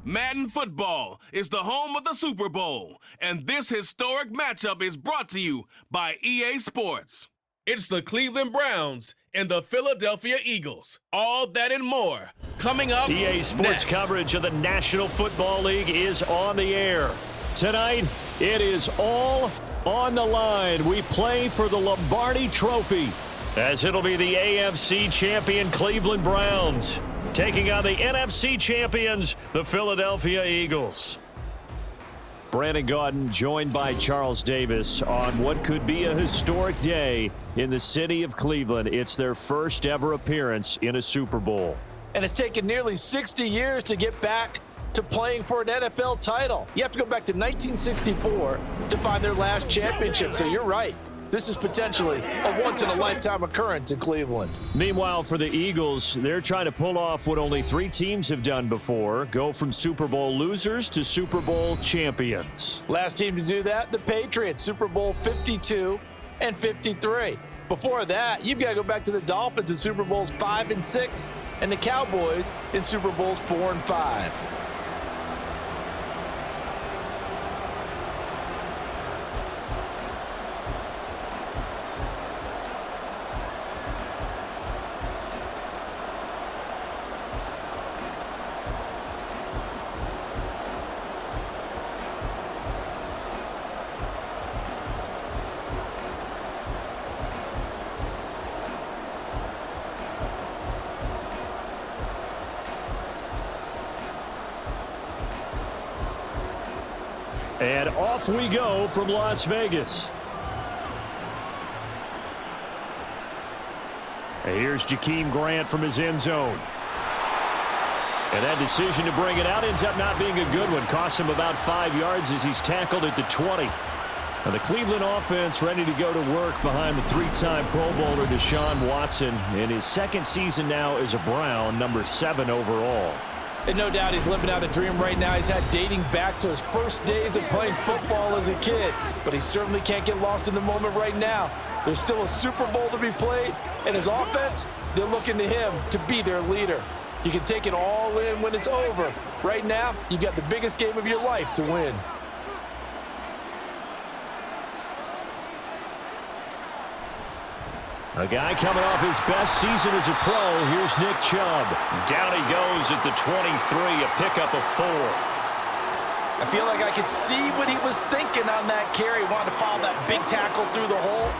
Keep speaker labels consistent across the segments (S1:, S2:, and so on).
S1: Madden football is the home of the Super Bowl, and this historic matchup is brought to you by EA Sports. It's the Cleveland Browns and the Philadelphia Eagles. All that and more coming up
S2: EA Sports
S1: next.
S2: Coverage of the National Football League is on the air. Tonight, it is all on the line. We play for the Lombardi Trophy, as it'll be the AFC champion Cleveland Browns taking on the NFC champions, the Philadelphia Eagles. Brandon Gaudin joined by Charles Davis on what could be a historic day in the city of Cleveland. It's their first ever appearance in a Super Bowl.
S3: And it's taken nearly 60 years to get back to playing for an NFL title. You have to go back to 1964 to find their last championship, so you're right. This is potentially a once-in-a-lifetime occurrence in Cleveland.
S2: Meanwhile, for the Eagles, they're trying to pull off what only 3 teams have done before, go from Super Bowl losers to Super Bowl champions.
S3: Last team to do that, the Patriots, Super Bowl 52 and 53. Before that, you've got to go back to the Dolphins in Super Bowls 5 and 6, and the Cowboys in Super Bowls 4 and 5.
S2: And off we go from Las Vegas. And here's Jakeem Grant from his end zone. And that decision to bring it out ends up not being a good one. Costs him about 5 yards as he's tackled at the 20. Now the Cleveland offense ready to go to work behind the 3-time Pro Bowler Deshaun Watson in his second season now as a Brown, number 7 overall.
S3: And no doubt he's living out a dream right now. He's had dating back to his first days of playing football as a kid. But he certainly can't get lost in the moment right now. There's still a Super Bowl to be played, and his offense, they're looking to him to be their leader. You can take it all in when it's over. Right now, you've got the biggest game of your life to win.
S2: A guy coming off his best season as a pro. Here's Nick Chubb. Down he goes at the 23, a pickup of 4.
S3: I feel like I could see what he was thinking on that carry. Wanted to follow that big tackle through the hole.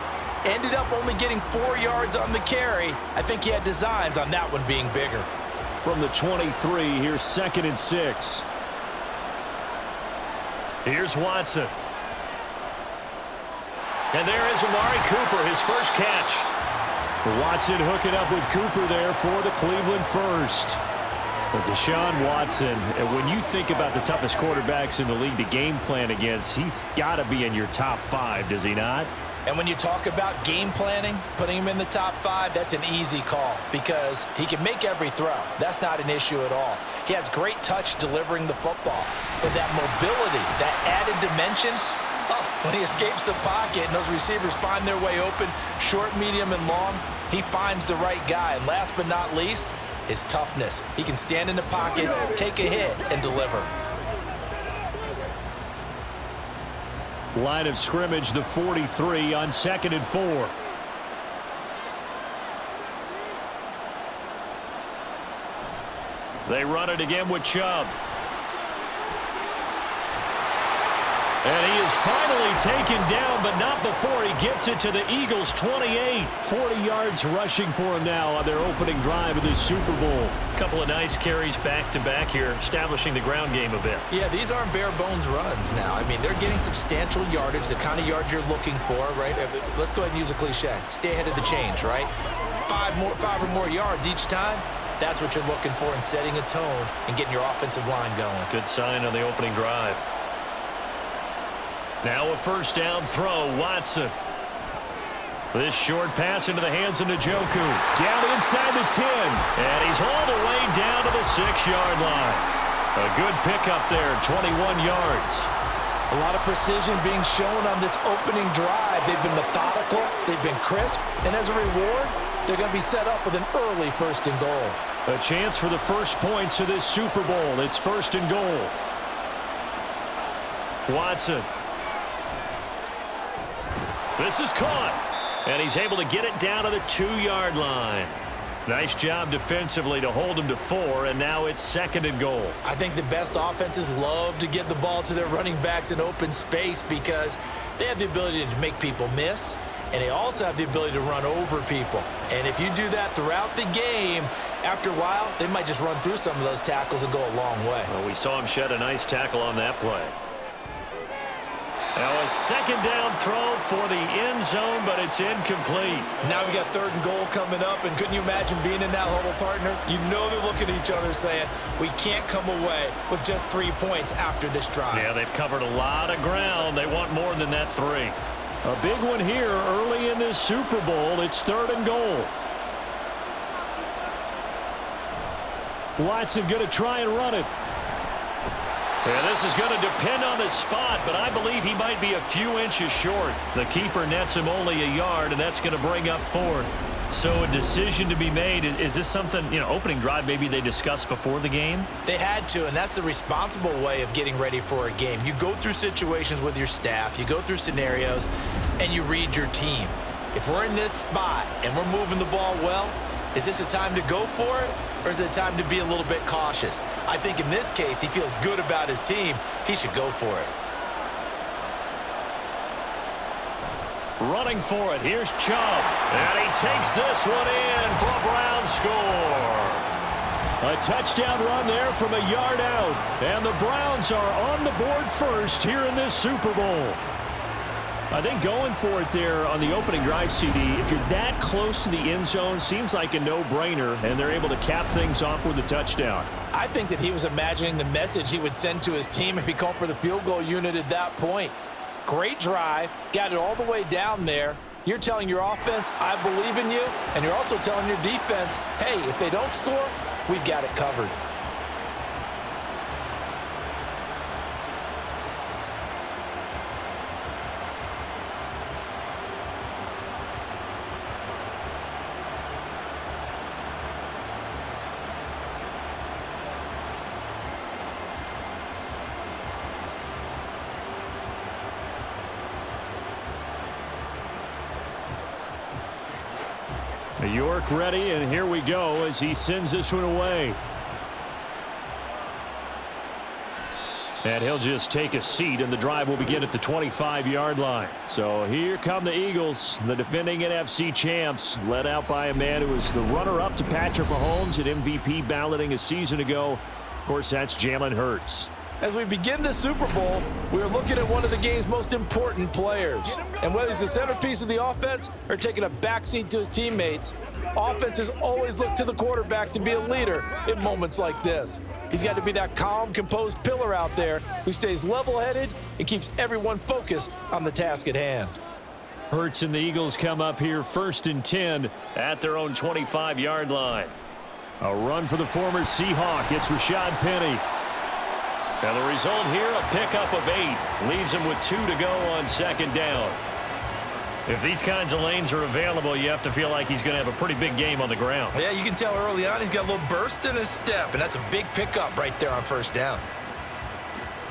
S3: Ended up only getting 4 yards on the carry. I think he had designs on that one being bigger.
S2: From the 23, here's 2nd and 6. Here's Watson. And there is Amari Cooper, his first catch. Watson hooking up with Cooper there for the Cleveland first. But Deshaun Watson, and when you think about the toughest quarterbacks in the league to game plan against, he's got to be in your top 5, does he not?
S3: And when you talk about game planning, putting him in the top 5, that's an easy call because he can make every throw. That's not an issue at all. He has great touch delivering the football. But that mobility, that added dimension, when he escapes the pocket and those receivers find their way open, short, medium, and long, he finds the right guy. And last but not least, his toughness. He can stand in the pocket, take a hit, and deliver.
S2: Line of scrimmage, the 43 on 2nd and 4. They run it again with Chubb. And he is finally taken down, but not before he gets it to the Eagles' 28. 40 yards rushing for him now on their opening drive of this Super Bowl. A couple of nice carries back-to-back here, establishing the ground game a bit.
S3: Yeah, these aren't bare-bones runs now. I mean, they're getting substantial yardage, the kind of yards you're looking for, right? Let's go ahead and use a cliche. Stay ahead of the change, right? 5 or more yards each time. That's what you're looking for in setting a tone and getting your offensive line going.
S2: Good sign on the opening drive. Now a first down throw, Watson. This short pass into the hands of Njoku. Down inside the 10. And he's all the way down to the 6-yard line. A good pickup there, 21 yards.
S3: A lot of precision being shown on this opening drive. They've been methodical, they've been crisp, and as a reward, they're going to be set up with an early 1st and goal.
S2: A chance for the first points of this Super Bowl. It's 1st and goal. Watson. This is caught. And he's able to get it down to the 2-yard line. Nice job defensively to hold him to 4, and now it's 2nd and goal.
S3: I think the best offenses love to get the ball to their running backs in open space because they have the ability to make people miss, and they also have the ability to run over people. And if you do that throughout the game, after a while, they might just run through some of those tackles and go a long way.
S2: Well, we saw him shed a nice tackle on that play. Now a 2nd down throw for the end zone, but it's incomplete.
S3: Now we got 3rd and goal coming up, and couldn't you imagine being in that huddle, partner? You know they're looking at each other saying, we can't come away with just 3 points after this drive.
S2: Yeah, they've covered a lot of ground. They want more than that 3. A big one here early in this Super Bowl. It's 3rd and goal. Watson going to try and run it. Yeah, this is going to depend on the spot, but I believe he might be a few inches short. The keeper nets him only a yard, and that's going to bring up 4th. So a decision to be made. Is this something, opening drive maybe they discussed before the game?
S3: They had to, and that's the responsible way of getting ready for a game. You go through situations with your staff, you go through scenarios, and you read your team. If we're in this spot and we're moving the ball well, is this a time to go for it, or is it a time to be a little bit cautious? I think in this case, he feels good about his team. He should go for it.
S2: Running for it. Here's Chubb. And he takes this one in for a Brown score. A touchdown run there from a yard out. And the Browns are on the board first here in this Super Bowl. I think going for it there on the opening drive, CD, if you're that close to the end zone, seems like a no-brainer, and they're able to cap things off with a touchdown.
S3: I think that he was imagining the message he would send to his team if he called for the field goal unit at that point. Great drive, got it all the way down there. You're telling your offense, I believe in you, and you're also telling your defense, hey, if they don't score, we've got it covered.
S2: York ready, and here we go as he sends this one away. And he'll just take a seat, and the drive will begin at the 25-yard line. So here come the Eagles, the defending NFC champs, led out by a man who was the runner-up to Patrick Mahomes at MVP balloting a season ago. Of course, that's Jalen Hurts.
S3: As we begin the Super Bowl, we're looking at one of the game's most important players. And whether he's the centerpiece of the offense or taking a backseat to his teammates, offenses always look to the quarterback to be a leader in moments like this. He's got to be that calm, composed pillar out there who stays level-headed and keeps everyone focused on the task at hand.
S2: Hurts and the Eagles come up here 1st and 10 at their own 25-yard line. A run for the former Seahawk. It's Rashad Penny. Now the result here, a pickup of 8. Leaves him with 2 to go on 2nd down. If these kinds of lanes are available, you have to feel like he's going to have a pretty big game on the ground.
S3: Yeah, you can tell early on he's got a little burst in his step, and that's a big pickup right there on 1st down.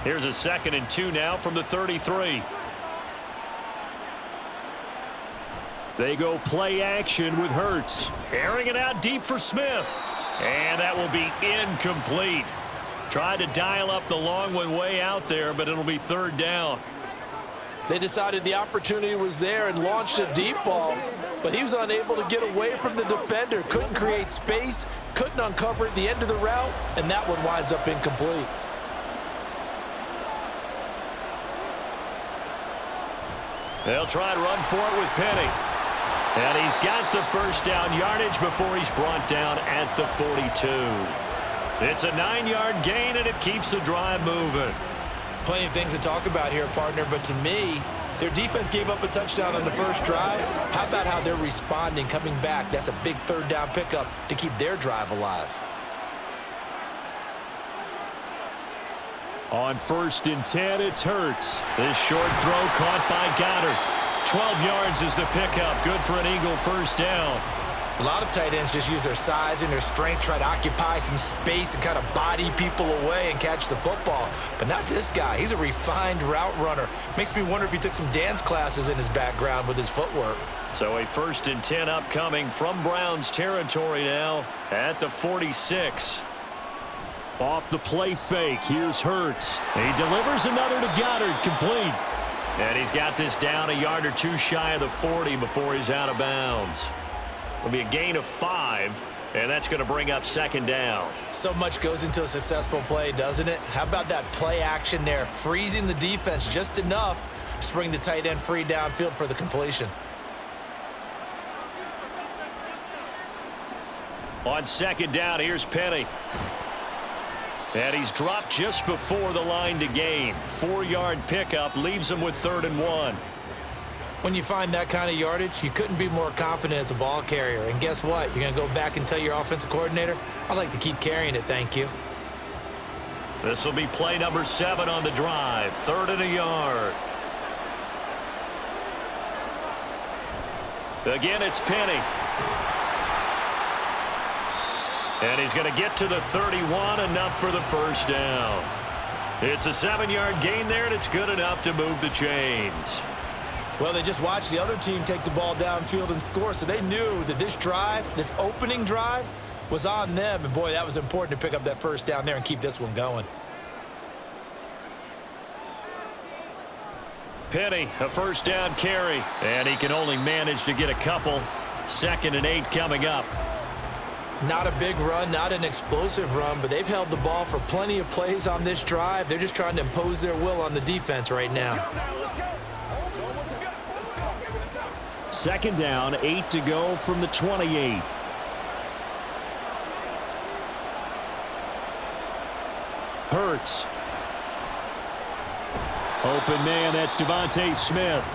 S2: Here's a 2nd and 2 now from the 33. They go play action with Hurts. Airing it out deep for Smith. And that will be incomplete. Tried to dial up the long one way out there, but it'll be 3rd down.
S3: They decided the opportunity was there and launched a deep ball, but he was unable to get away from the defender. Couldn't create space, couldn't uncover at the end of the route, and that one winds up incomplete.
S2: They'll try to run for it with Penny. And he's got the 1st down yardage before he's brought down at the 42. It's a 9-yard gain, and it keeps the drive moving.
S3: Plenty of things to talk about here, partner, but to me, their defense gave up a touchdown on the 1st drive. How about how they're responding, coming back? That's a big 3rd down pickup to keep their drive alive.
S2: On 1st and 10, it's Hurts. This short throw caught by Goddard. 12 yards is the pickup. Good for an Eagle 1st down.
S3: A lot of tight ends just use their size and their strength, try to occupy some space and kind of body people away and catch the football. But not this guy. He's a refined route runner. Makes me wonder if he took some dance classes in his background with his footwork.
S2: So a 1st and 10 upcoming from Browns territory now at the 46.
S4: Off the play fake, here's Hurts. He delivers another to Goddard, complete.
S2: And he's got this down a yard or two shy of the 40 before he's out of bounds. It'll be a gain of 5, and that's going to bring up 2nd down.
S3: So much goes into a successful play, doesn't it? How about that play action there, freezing the defense just enough to bring the tight end free downfield for the completion.
S2: On 2nd down, here's Penny. And he's dropped just before the line to gain. 4-yard pickup leaves him with 3rd and 1.
S3: When you find that kind of yardage, you couldn't be more confident as a ball carrier. And guess what? You're going to go back and tell your offensive coordinator, I'd like to keep carrying it, thank you.
S2: This will be play number 7 on the drive. 3rd and a yard. Again, it's Penny. And he's going to get to the 31, enough for the 1st down. It's a 7-yard gain there, and it's good enough to move the chains.
S3: Well, they just watched the other team take the ball downfield and score, so they knew that this drive, this opening drive, was on them. And, boy, that was important to pick up that 1st down there and keep this one going.
S2: Penny, a 1st down carry, and he can only manage to get a couple. 2nd and 8 coming up.
S3: Not a big run, not an explosive run, but they've held the ball for plenty of plays on this drive. They're just trying to impose their will on the defense right now.
S4: 2nd down, 8 to go from the 28. Hurts. Open man, that's Devontae Smith.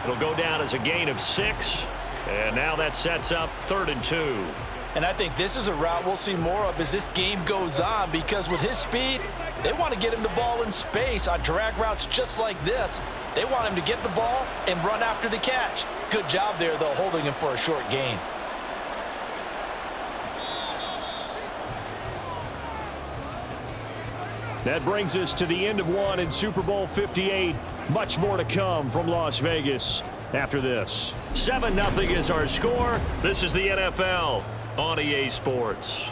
S2: It'll go down as a gain of 6, and now that sets up 3rd and 2.
S3: And I think this is a route we'll see more of as this game goes on, because with his speed, they want to get him the ball in space on drag routes just like this. They want him to get the ball and run after the catch. Good job there, though, holding him for a short gain.
S4: That brings us to the end of one in Super Bowl 58. Much more to come from Las Vegas after this.
S2: 7-0 is our score. This is the NFL on EA Sports.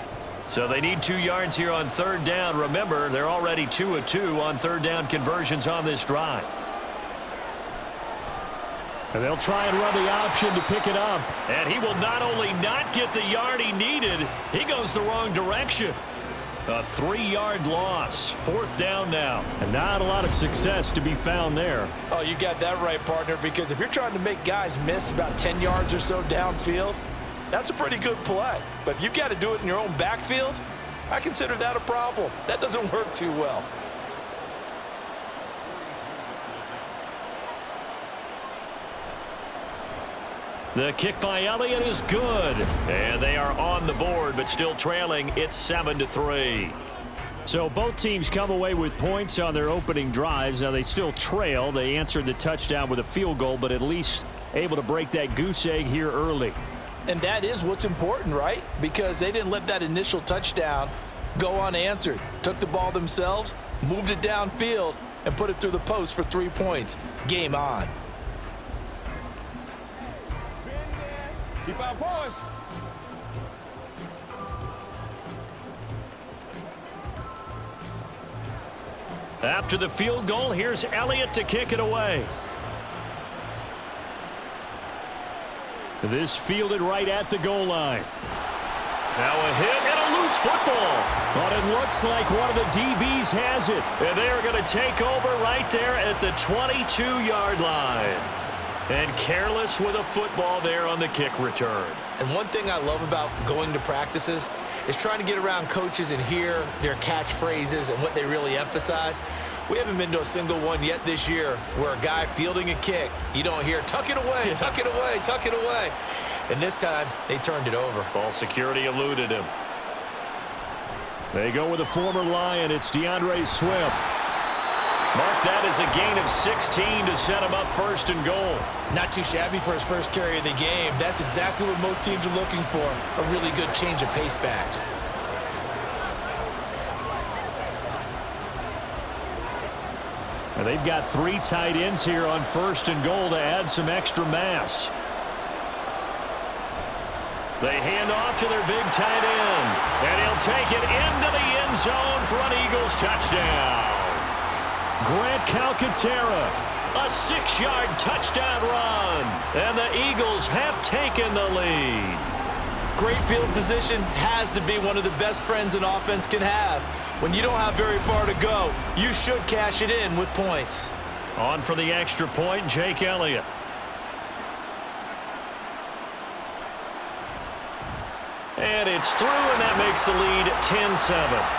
S2: So they need 2 yards here on 3rd down. Remember, they're already 2 of 2 on 3rd down conversions on this drive.
S4: And they'll try and run the option to pick it up.
S2: And he will not only not get the yard he needed, he goes the wrong direction. A 3-yard loss. 4th down now.
S4: And not a lot of success to be found there.
S3: Oh, you got that right, partner, because if you're trying to make guys miss about 10 yards or so downfield, that's a pretty good play. But if you've got to do it in your own backfield, I consider that a problem. That doesn't work too well.
S2: The kick by Elliott is good. And they are on the board, but still trailing. It's 7-3.
S4: So both teams come away with points on their opening drives. Now they still trail. They answered the touchdown with a field goal, but at least able to break that goose egg here early.
S3: And that is what's important, right? Because they didn't let that initial touchdown go unanswered. Took the ball themselves, moved it downfield, and put it through the post for 3 points. Game on.
S5: Keep our points.
S2: After the field goal, here's Elliott to kick it away.
S4: This fielded right at the goal line.
S2: Now a hit and a loose football.
S4: But it looks like one of the DBs has it.
S2: And they are going to take over right there at the 22-yard line. And careless with a football there on the kick return.
S3: And one thing I love about going to practices is trying to get around coaches and hear their catchphrases and what they really emphasize. We haven't been to a single one yet this year where a guy fielding a kick, you don't hear, tuck it away, tuck it away, tuck it away. And this time, they turned it over.
S2: Ball security eluded him.
S4: They go with a former Lion. It's DeAndre Swift.
S2: Mark that as a gain of 16 to set him up first and goal.
S3: Not too shabby for his first carry of the game. That's exactly what most teams are looking for, a really good change of pace back.
S4: And they've got 3 tight ends here on first and goal to add some extra mass. They hand off to their big tight end, and he'll take it into the end zone for an Eagles touchdown. Grant Calcaterra, a 6-yard touchdown run, and the Eagles have taken the lead.
S3: Great field position has to be one of the best friends an offense can have. When you don't have very far to go, you should cash it in with points.
S2: On for the extra point, Jake Elliott. And it's through, and that makes the lead 10-7.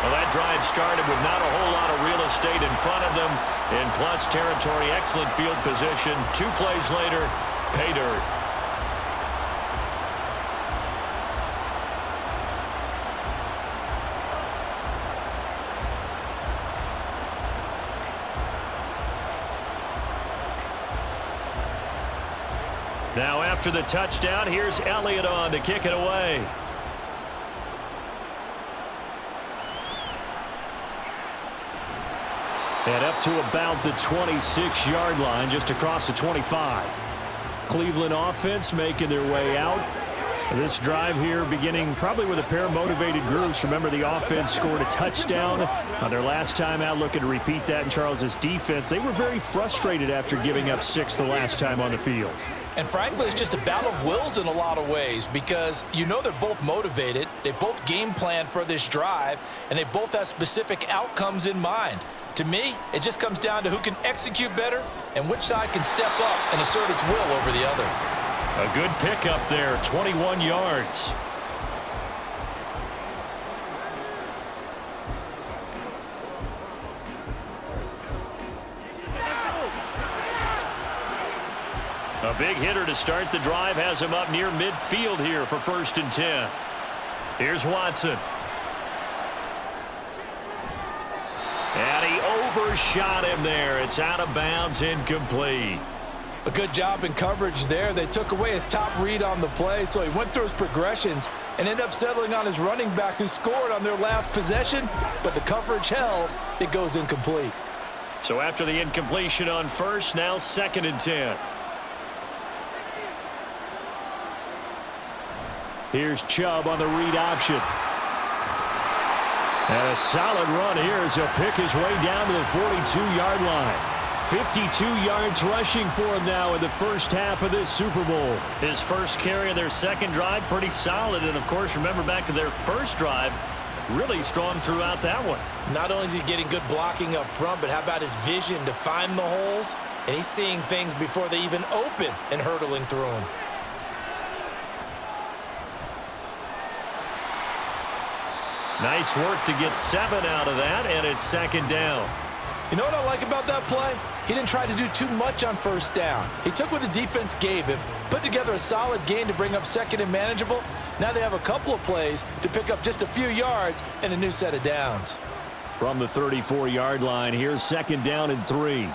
S2: Well, that drive started with not a whole lot of real estate in front of them. In plus territory, excellent field position. 2 plays later, pay dirt. Now after the touchdown, here's Elliott on to kick it away.
S4: And up to about the 26-yard line, just across the 25. Cleveland offense making their way out. This drive here beginning probably with a pair of motivated groups. Remember, the offense scored a touchdown on their last time out. Looking to repeat that in Charles's defense. They were very frustrated after giving up 6 the last time on the field.
S3: And frankly, it's just a battle of wills in a lot of ways because you know they're both motivated. They both game plan for this drive, and they both have specific outcomes in mind. To me, it just comes down to who can execute better and which side can step up and assert its will over the other.
S2: A good pickup there, 21 yards. A big hitter to start the drive has him up near midfield here for 1st and 10. Here's Watson. And he overshot him there. It's out of bounds, incomplete.
S3: A good job in coverage there. They took away his top read on the play, so he went through his progressions and ended up settling on his running back who scored on their last possession, but the coverage held. It goes incomplete.
S2: So after the incompletion on first, now 2nd and 10.
S4: Here's Chubb on the read option. And a solid run here as he'll pick his way down to the 42-yard line. 52 yards rushing for him now in the first half of this Super Bowl.
S2: His first carry of their second drive, pretty solid. And, of course, remember back to their first drive, really strong throughout that one.
S3: Not only is he getting good blocking up front, but how about his vision to find the holes? And he's seeing things before they even open and hurtling through them.
S2: Nice work to get 7 out of that, and it's 2nd down.
S3: You know what I like about that play? He didn't try to do too much on first down. He took what the defense gave him, put together a solid gain to bring up 2nd and manageable. Now they have a couple of plays to pick up just a few yards and a new set of downs.
S4: From the 34-yard line, here's 2nd down and 3.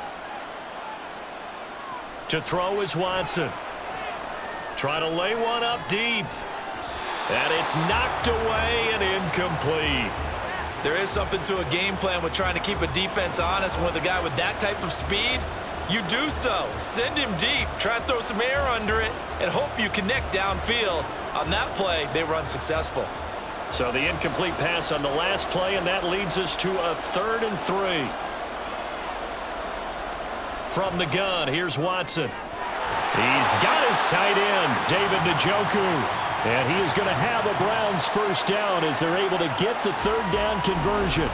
S2: To throw is Watson. Try to lay one up deep. And it's knocked away and incomplete.
S3: There is something to a game plan with trying to keep a defense honest. With a guy with that type of speed, you do so. Send him deep, try and throw some air under it, and hope you connect downfield. On that play, they run successful.
S2: So the incomplete pass on the last play, and that leads us to a 3rd and 3. From the gun, here's Watson. He's got his tight end, David Njoku. And he is going to have a Browns first down as they're able to get the 3rd down conversion.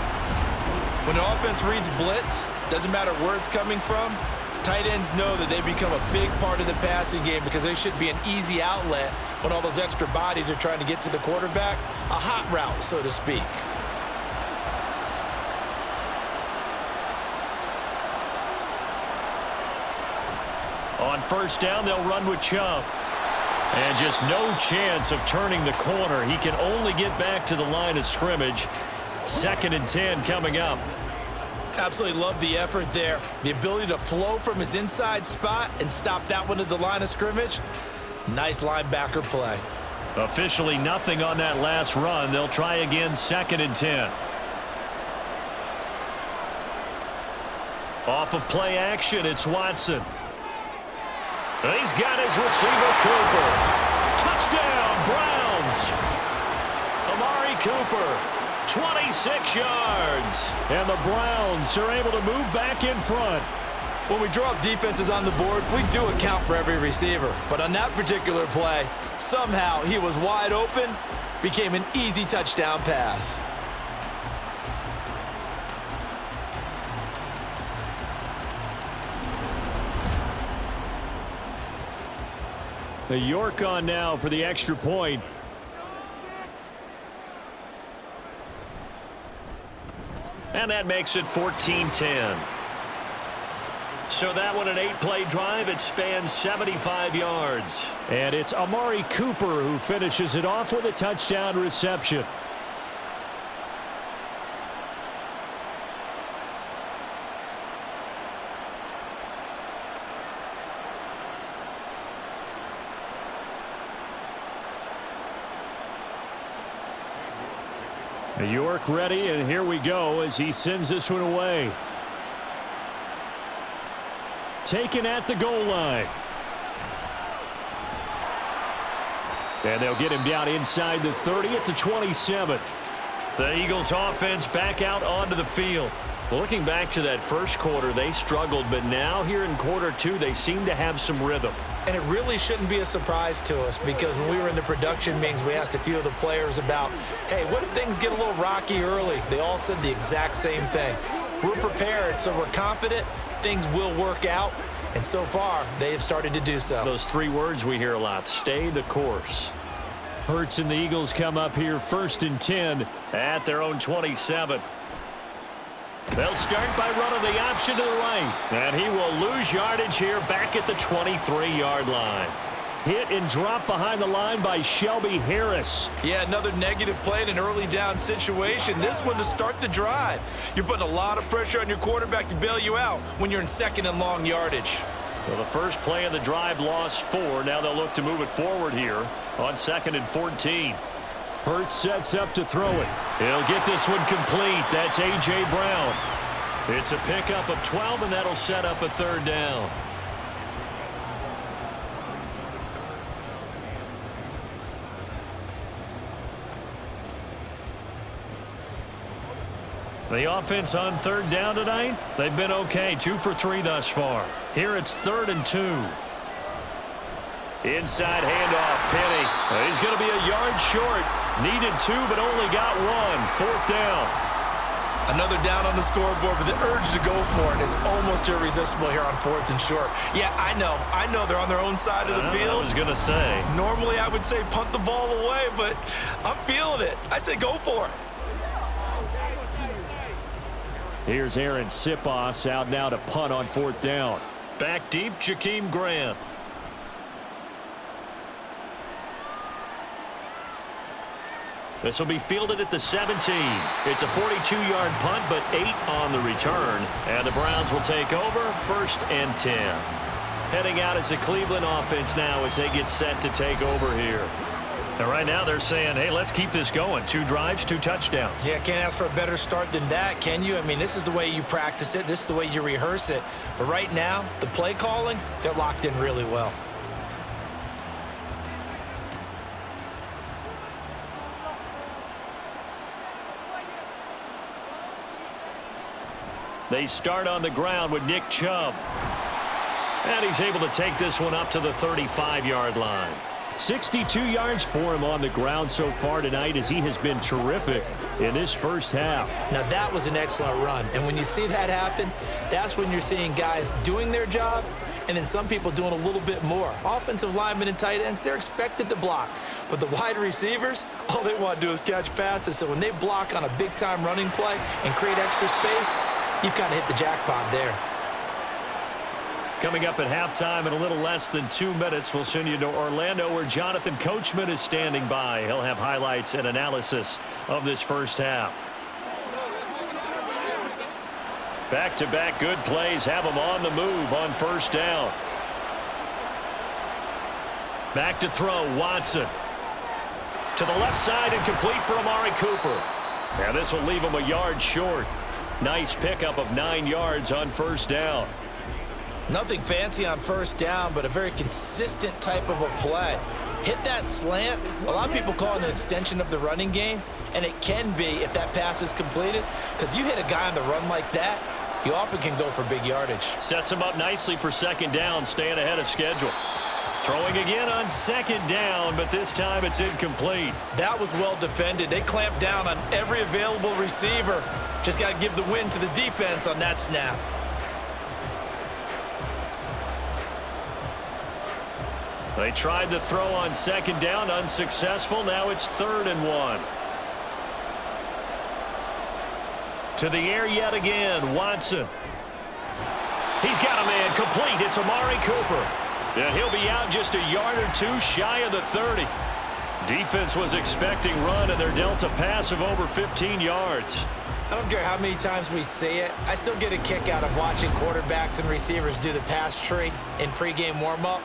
S3: When the offense reads blitz, doesn't matter where it's coming from, tight ends know that they become a big part of the passing game because they should be an easy outlet when all those extra bodies are trying to get to the quarterback. A hot route, so to speak.
S2: On first down, they'll run with Chubb. And just no chance of turning the corner. He can only get back to the line of scrimmage. 2nd and 10 coming up.
S3: Absolutely love the effort there. The ability to flow from his inside spot and stop that one at the line of scrimmage. Nice linebacker play.
S2: Officially nothing on that last run. They'll try again, 2nd and 10. Off of play action, it's Watson. He's got his receiver, Cooper. Touchdown, Browns. Amari Cooper, 26 yards.
S4: And the Browns are able to move back in front.
S3: When we draw up defenses on the board, we do account for every receiver. But on that particular play, somehow he was wide open, became an easy touchdown pass.
S4: The York on now for the extra point.
S2: And that makes it 14-10. So that one, an 8-play drive. It spans 75 yards.
S4: And it's Amari Cooper who finishes it off with a touchdown reception. York ready, and here we go as he sends this one away. Taken at the goal line. And they'll get him down inside the 30 at the 27.
S2: The Eagles offense back out onto the field. Looking back to that first quarter, they struggled, but now here in quarter 2, they seem to have some rhythm.
S3: And it really shouldn't be a surprise to us, because when we were in the production meetings, we asked a few of the players about, hey, what if things get a little rocky early? They all said the exact same thing. We're prepared, so we're confident things will work out. And so far, they have started to do so.
S2: Those 3 words we hear a lot: stay the course.
S4: Hurts and the Eagles come up here 1st and 10
S2: at their own 27. They'll start by running the option to the right. And he will lose yardage here back at the 23-yard line.
S4: Hit and drop behind the line by Shelby Harris.
S3: Yeah, another negative play in an early down situation. This one to start the drive. You're putting a lot of pressure on your quarterback to bail you out when you're in 2nd and long yardage.
S2: Well, the first play of the drive lost 4. Now they'll look to move it forward here on 2nd and 14.
S4: Hurts sets up to throw it.
S2: He'll get this one complete. That's A.J. Brown. It's a pickup of 12, and that'll set up a 3rd down. The offense on 3rd down tonight, they've been okay. 2 for 3 thus far. Here it's 3rd and 2. Inside handoff, Penny. He's going to be a yard short. Needed 2, but only got 1. 4th down.
S3: Another down on the scoreboard, but the urge to go for it is almost irresistible here on 4th and short. Yeah, I know they're on their own side of the field.
S2: I was going to say.
S3: Normally I would say punt the ball away, but I'm feeling it. I say go for it.
S4: Here's Aaron Sipos out now to punt on 4th down.
S2: Back deep, Jakeem Grant. This will be fielded at the 17. It's a 42-yard punt, but 8 on the return. And the Browns will take over 1st and 10. Heading out as the Cleveland offense now as they get set to take over here. And right now they're saying, hey, let's keep this going. 2 drives, 2 touchdowns.
S3: Yeah, can't ask for a better start than that, can you? I mean, this is the way you practice it. This is the way you rehearse it. But right now, the play calling, they're locked in really well.
S2: They start on the ground with Nick Chubb. And he's able to take this one up to the 35-yard line.
S4: 62 yards for him on the ground so far tonight, as he has been terrific in this first half.
S3: Now that was an excellent run, and when you see that happen, that's when you're seeing guys doing their job and then some people doing a little bit more. Offensive linemen and tight ends, they're expected to block, but the wide receivers, all they want to do is catch passes. So when they block on a big-time running play and create extra space, you've kind of hit the jackpot there.
S2: Coming up at halftime in a little less than 2 minutes, we'll send you to Orlando where Jonathan Coachman is standing by. He'll have highlights and analysis of this first half. Back-to-back good plays have them on the move on first down. Back to throw, Watson. To the left side and complete for Amari Cooper. Now this will leave him a yard short. Nice pickup of 9 yards on first down.
S3: Nothing fancy on first down, but a very consistent type of a play. Hit that slant. A lot of people call it an extension of the running game, and it can be if that pass is completed, because you hit a guy on the run like that, you often can go for big yardage.
S2: Sets him up nicely for second down, staying ahead of schedule. Throwing again on second down, but this time it's incomplete.
S3: That was well defended. They clamped down on every available receiver. Just got to give the win to the defense on that snap.
S2: They tried the throw on second down, unsuccessful. Now it's 3rd and 1. To the air yet again, Watson. He's got a man complete. It's Amari Cooper. And he'll be out just a yard or two shy of the 30. Defense was expecting run, and they're dealt a pass of over 15 yards.
S3: I don't care how many times we say it, I still get a kick out of watching quarterbacks and receivers do the pass tree in pregame warm-up.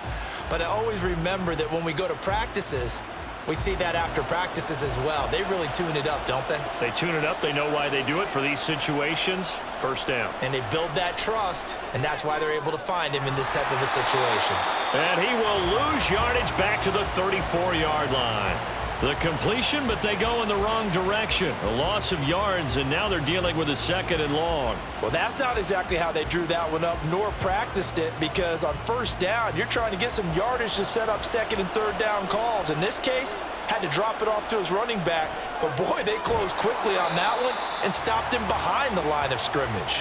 S3: But I always remember that when we go to practices, we see that after practices as well. They really tune it up, don't they?
S2: They tune it up. They know why they do it for these situations. First down.
S3: And they build that trust, and that's why they're able to find him in this type of a situation.
S2: And he will lose yardage back to the 34-yard line. The completion, but they go in the wrong direction. A loss of yards, and now they're dealing with a 2nd and long.
S3: Well, that's not exactly how they drew that one up, nor practiced it, because on first down, you're trying to get some yardage to set up 2nd and 3rd down calls. In this case, had to drop it off to his running back, but boy, they closed quickly on that one and stopped him behind the line of scrimmage.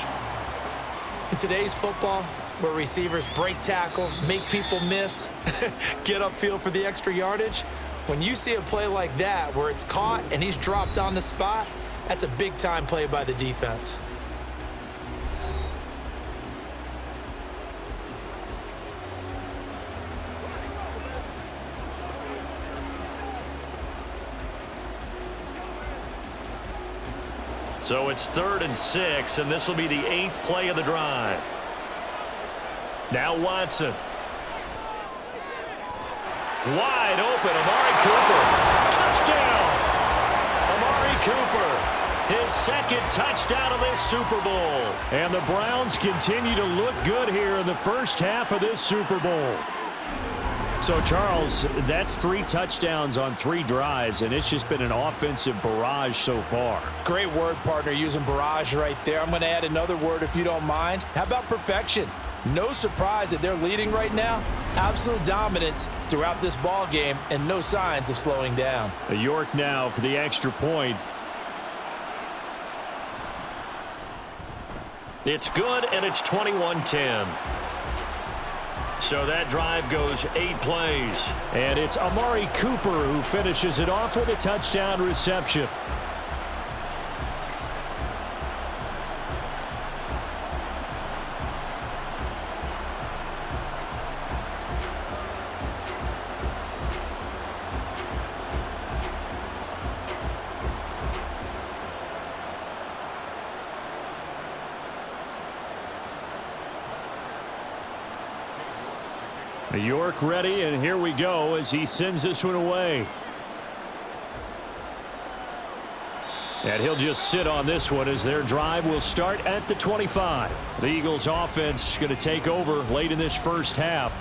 S3: In today's football, where receivers break tackles, make people miss, get upfield for the extra yardage, when you see a play like that where it's caught and he's dropped on the spot, that's a big-time play by the defense.
S2: So it's 3rd and 6, and this will be the 8th play of the drive. Now Watson. Wide open, Amari Cooper. Touchdown! Amari Cooper, his 2nd touchdown of this Super Bowl.
S4: And the Browns continue to look good here in the first half of this Super Bowl. So, Charles, that's 3 touchdowns on 3 drives, and it's just been an offensive barrage so far.
S3: Great word, partner, using barrage right there. I'm going to add another word if you don't mind. How about perfection? No surprise that they're leading right now. Absolute dominance throughout this ball game and no signs of slowing down.
S4: York now for the extra point.
S2: It's good, and it's 21-10. So that drive goes 8 plays.
S4: And it's Amari Cooper who finishes it off with a touchdown reception. York ready, and here we go as he sends this one away. And he'll just sit on this one as their drive will start at the 25. The Eagles offense going to take over late in this first half.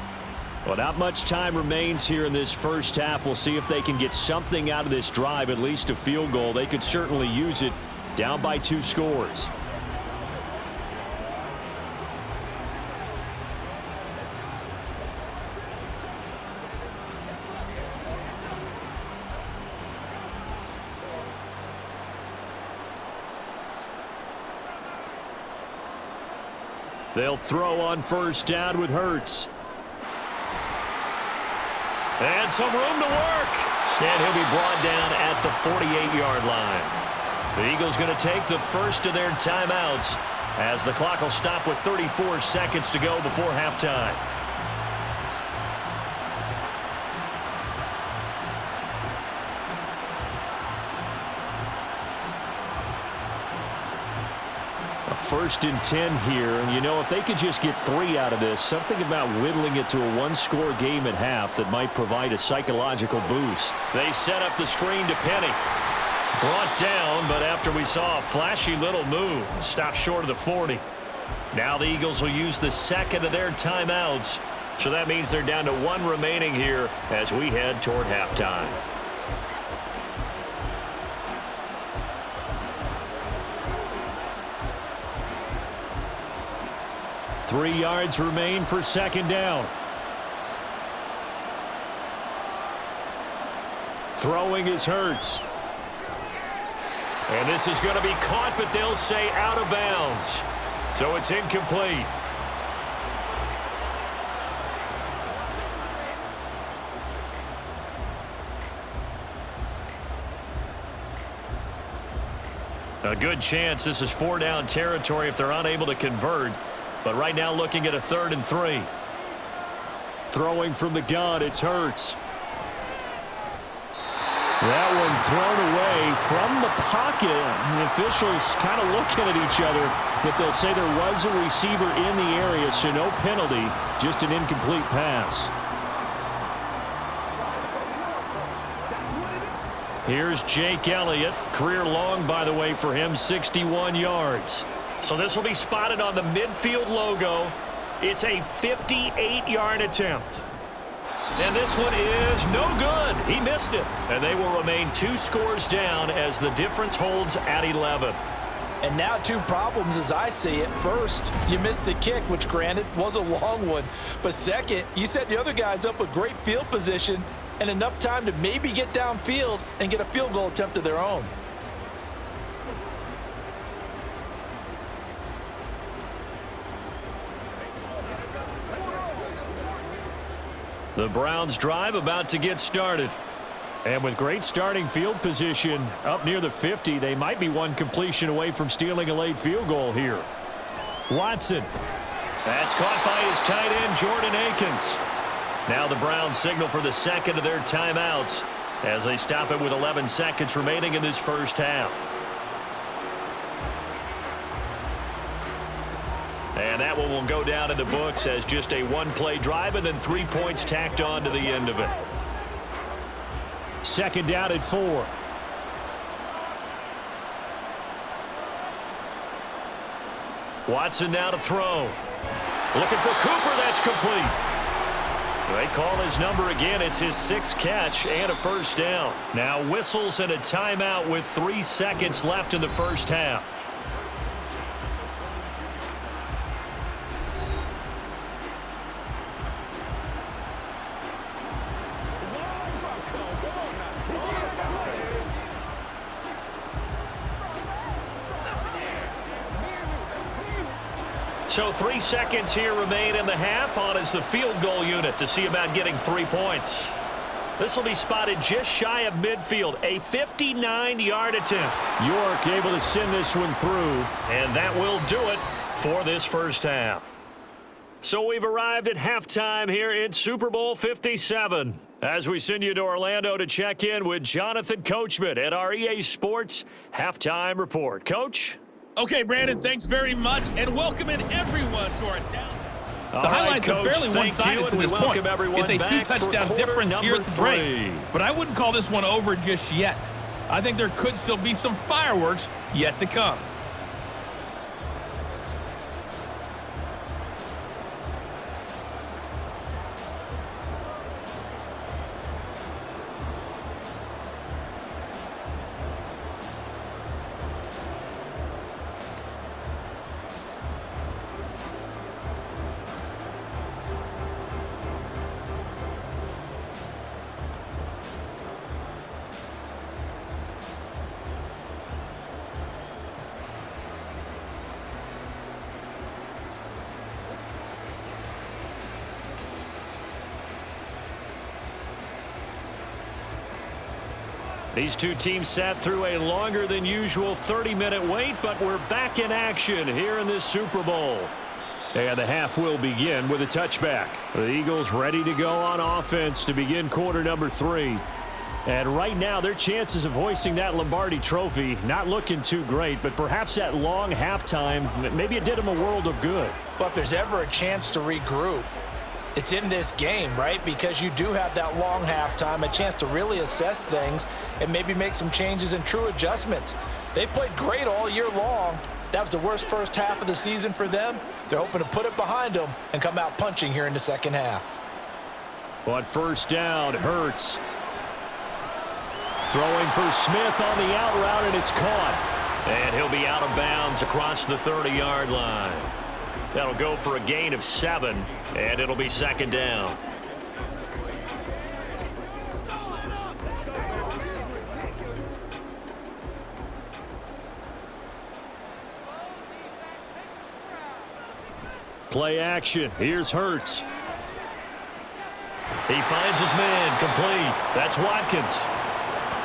S4: Well, not much time remains here in this first half. We'll see if they can get something out of this drive, at least a field goal. They could certainly use it, down by 2 scores. They'll throw on first down with Hurts.
S2: And some room to work. And he'll be brought down at the 48-yard line. The Eagles going to take the first of their timeouts as the clock will stop with 34 seconds to go before halftime.
S4: 1st and 10 here. And, you know, if they could just get 3 out of this, something about whittling it to a one-score game at half that might provide a psychological boost.
S2: They set up the screen to Penny. Brought down, but after we saw a flashy little move, stopped short of the 40. Now the Eagles will use the second of their timeouts. So that means they're down to 1 remaining here as we head toward halftime.
S4: Three yards remain for 2nd down. Throwing is Hurts.
S2: And this is going to be caught, but they'll say out of bounds. So it's incomplete. A good chance this is 4-down territory if they're unable to convert. But right now looking at a 3rd and 3.
S4: Throwing from the gun, it's Hurts. That one thrown away from the pocket. The officials kind of looking at each other, but they'll say there was a receiver in the area, so no penalty, just an incomplete pass.
S2: Here's Jake Elliott. Career long, by the way, for him, 61 yards. So this will be spotted on the midfield logo. It's a 58-yard attempt. And this one is no good. He missed it. And they will remain 2 scores down as the difference holds at 11.
S3: And now 2 problems as I see it. First, you missed the kick, which granted was a long one. But second, you set the other guys up with great field position and enough time to maybe get downfield and get a field goal attempt of their own.
S2: The Browns drive about to get started.
S4: And with great starting field position up near the 50, they might be 1 completion away from stealing a late field goal here. Watson.
S2: That's caught by his tight end, Jordan Akins. Now the Browns signal for the second of their timeouts as they stop it with 11 seconds remaining in this first half. And that one will go down in the books as just a 1-play drive and then 3 points tacked on to the end of it.
S4: 2nd down at 4.
S2: Watson now to throw. Looking for Cooper. That's complete. They call his number again. It's his 6th catch and a 1st down. Now whistles and a timeout with 3 seconds left in the first half. So 3 seconds here remain in the half. On is the field goal unit to see about getting 3 points. This will be spotted just shy of midfield. A 59-yard attempt.
S4: York able to send this one through.
S2: And that will do it for this first half. So we've arrived at halftime here in Super Bowl 57. As we send you to Orlando to check in with Jonathan Coachman at our EA Sports Halftime Report. Coach?
S6: Okay, Brandon, thanks very much, and welcome in everyone to our down.
S2: The
S6: highlights are fairly one-sided to this point. It's a 2-touchdown difference here at the break, but I wouldn't call this one over just yet. I think there could still be some fireworks yet to come.
S2: These two teams sat through a longer than usual 30-minute wait, but we're back in action here in this Super Bowl.
S4: And the half will begin with a touchback. The Eagles ready to go on offense to begin quarter number 3. And right now, their chances of hoisting that Lombardi trophy not looking too great, but perhaps that long halftime, maybe it did them a world of good.
S3: But if there's ever a chance to regroup, it's in this game, right? Because you do have that long halftime, a chance to really assess things and maybe make some changes and true adjustments. They played great all year long. That was the worst first half of the season for them. They're hoping to put it behind them and come out punching here in the second half.
S4: On first down, Hurts. Throwing for Smith on the out route, and it's caught.
S2: And he'll be out of bounds across the 30-yard line. That'll go for a gain of 7, and it'll be second down.
S4: Play action. Here's Hurts.
S2: He finds his man complete. That's Watkins.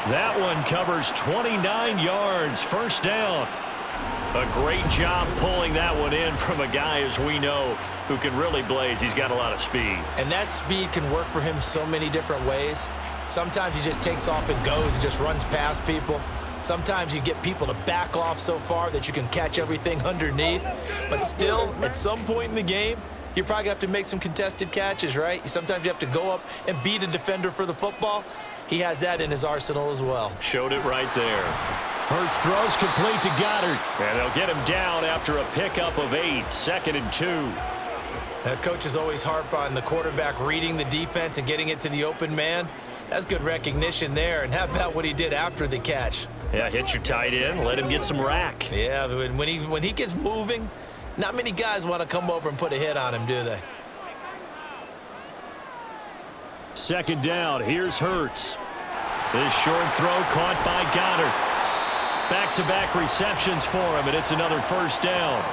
S2: That one covers 29 yards. First down. A great job pulling that one in from a guy, as we know, who can really blaze. He's got a lot of speed.
S3: And that speed can work for him so many different ways. Sometimes he just takes off and goes and just runs past people. Sometimes you get people to back off so far that you can catch everything underneath. But still, at some point in the game, you probably have to make some contested catches, right? Sometimes you have to go up and beat a defender for the football. He has that in his arsenal as well.
S2: Showed it right there.
S4: Hurts throws complete to Goddard.
S2: And they'll get him down after a pickup of 8, 2nd and 2.
S3: Coaches always harp on the quarterback reading the defense and getting it to the open man. That's good recognition there. And how about what he did after the catch?
S2: Yeah, hit your tight end, let him get some rack.
S3: Yeah, when he gets moving, not many guys want to come over and put a hit on him, do they?
S4: Second down, here's Hurts. This short throw caught by Goddard. Back-to-back receptions for him, and it's another first down.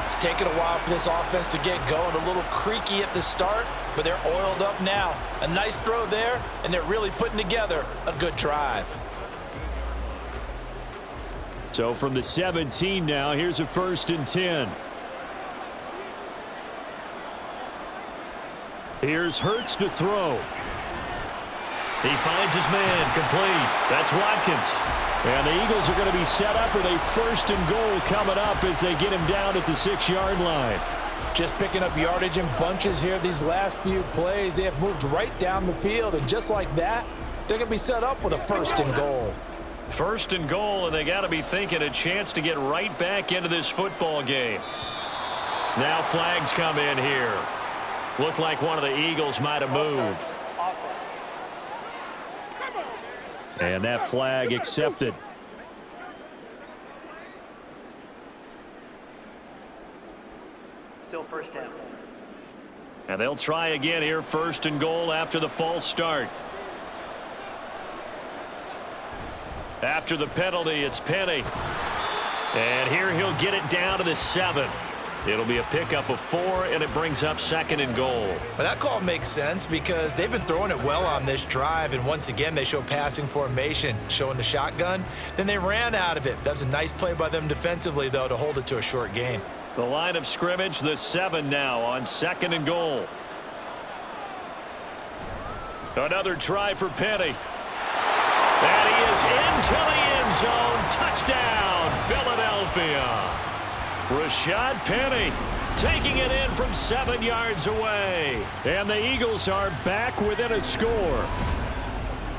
S3: It's taken a while for this offense to get going. A little creaky at the start, but they're oiled up now. A nice throw there, and they're really putting together a good drive.
S4: So from the 17 now, here's a 1st and 10. Here's Hurts to throw.
S2: He finds his man complete. That's Watkins.
S4: And the Eagles are going to be set up with a 1st and goal coming up as they get him down at the 6-yard line.
S3: Just picking up yardage in bunches here these last few plays. They have moved right down the field, and just like that, they're going to be set up with a 1st and goal.
S2: 1st and goal, and they got to be thinking a chance to get right back into this football game. Now flags come in here. Looked like one of the Eagles might have moved.
S4: And that flag accepted.
S7: Still first down.
S2: And they'll try again here, 1st and goal after the false start. After the penalty, it's Penny. And here he'll get it down to the 7. It'll be a pickup of 4, and it brings up 2nd and goal.
S3: Well, that call makes sense because they've been throwing it well on this drive, and once again, they show passing formation, showing the shotgun. Then they ran out of it. That was a nice play by them defensively, though, to hold it to a short gain.
S2: The line of scrimmage, the 7 now on 2nd and goal. Another try for Penny. And he is into the end zone. Touchdown, Philadelphia. Rashad Penny taking it in from 7 yards away.
S4: And the Eagles are back within a score.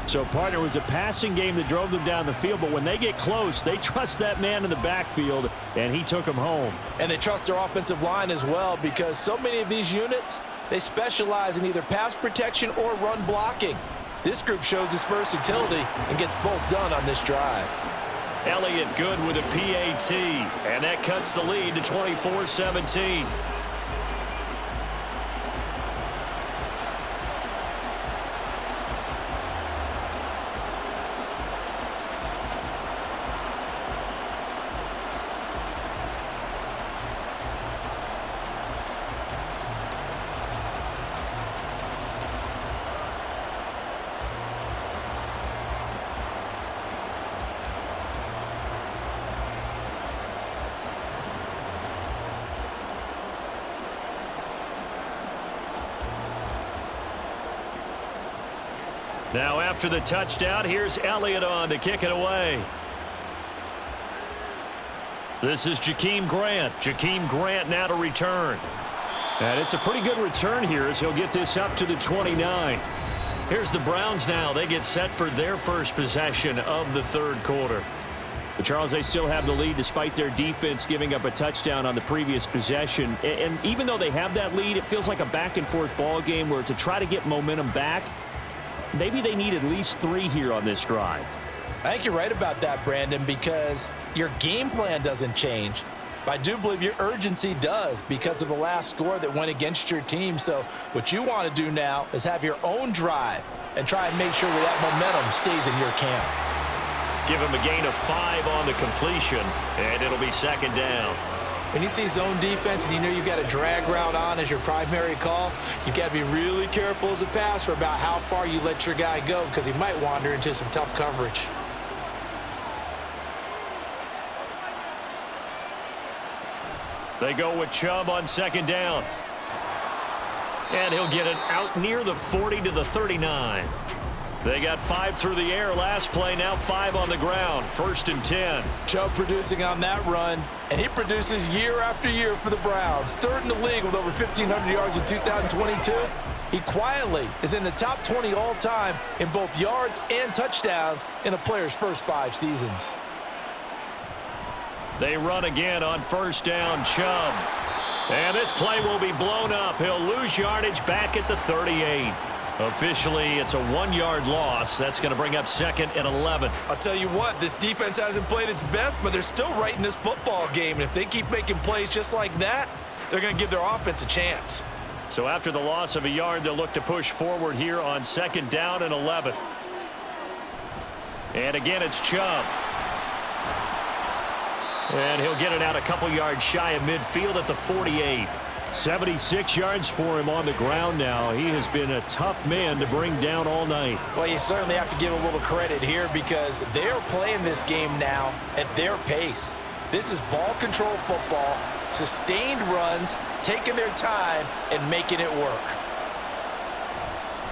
S4: So, partner, it was a passing game that drove them down the field, but when they get close, they trust that man in the backfield, and he took them home.
S3: And they trust their offensive line as well because so many of these units, they specialize in either pass protection or run blocking. This group shows its versatility and gets both done on this drive.
S2: Elliott good with a PAT, and that cuts the lead to 24-17. Now after the touchdown, here's Elliott on to kick it away. This is Jakeem Grant. Jakeem Grant now to return. And it's a pretty good return here as he'll get this up to the 29. Here's the Browns now. They get set for their first possession of the third quarter. But Charles, they still have the lead despite their defense giving up a touchdown on the previous possession. And even though they have that lead, it feels like a back-and-forth ball game where to try to get momentum back, maybe they need at least 3 here on this drive.
S3: I think you're right about that, Brandon, because your game plan doesn't change. But I do believe your urgency does because of the last score that went against your team. So what you want to do now is have your own drive and try and make sure that momentum stays in your camp.
S2: Give him a gain of 5 on the completion, and it'll be second down.
S3: When you see zone defense and you know you've got a drag route on as your primary call, you've got to be really careful as a passer about how far you let your guy go because he might wander into some tough coverage.
S2: They go with Chubb on second down. And he'll get it out near the 40 to the 39. They got 5 through the air last play, now 5 on the ground. 1st and 10.
S3: Chubb producing on that run, and he produces year after year for the Browns. 3rd in the league with over 1,500 yards in 2022. He quietly is in the top 20 all-time in both yards and touchdowns in a player's first 5 seasons.
S2: They run again on 1st down, Chubb. And this play will be blown up. He'll lose yardage back at the 38. Officially, it's a 1-yard loss. That's going to bring up 2nd and 11.
S3: I'll tell you what, this defense hasn't played its best, but they're still right in this football game. And if they keep making plays just like that, they're going to give their offense a chance.
S2: So after the loss of a yard, they'll look to push forward here on 2nd down and 11. And again, it's Chubb. And he'll get it out a couple yards shy of midfield at the 48.
S4: 76 yards for him on the ground now. He has been a tough man to bring down all night.
S3: Well, you certainly have to give a little credit here because they're playing this game now at their pace. This is ball control football, sustained runs, taking their time and making it work.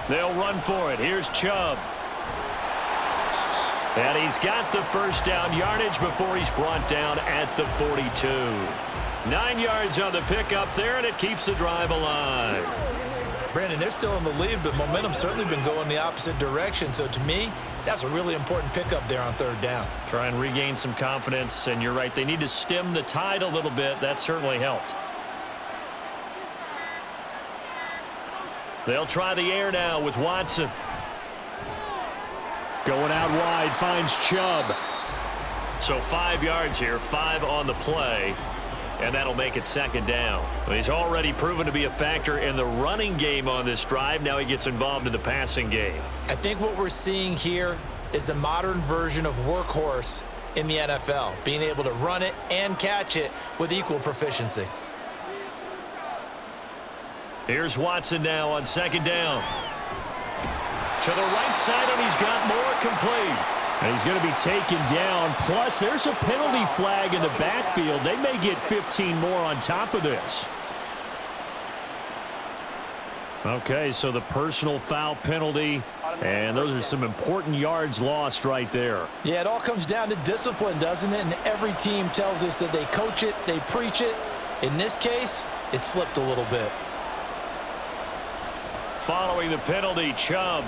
S2: They'll run for it. Here's Chubb. And he's got the 1st down yardage before he's brought down at the 42. 9 yards on the pickup there, and it keeps the drive alive.
S3: Brandon, they're still in the lead, but momentum's certainly been going the opposite direction. So to me, that's a really important pickup there on 3rd down.
S2: Try and regain some confidence, and you're right, they need to stem the tide a little bit. That certainly helped. They'll try the air now with Watson.
S4: Going out wide, finds Chubb.
S2: So 5 yards here, 5 on the play, and that'll make it 2nd down. He's already proven to be a factor in the running game on this drive. Now he gets involved in the passing game.
S3: I think what we're seeing here is the modern version of workhorse in the NFL, being able to run it and catch it with equal proficiency.
S2: Here's Watson now on 2nd down. To the right side, and he's got more complete.
S4: And he's going to be taken down. Plus, there's a penalty flag in the backfield. They may get 15 more on top of this. Okay, so the personal foul penalty, and those are some important yards lost right there.
S3: Yeah, it all comes down to discipline, doesn't it? And every team tells us that they coach it, they preach it. In this case, it slipped a little bit.
S2: Following the penalty, Chubb.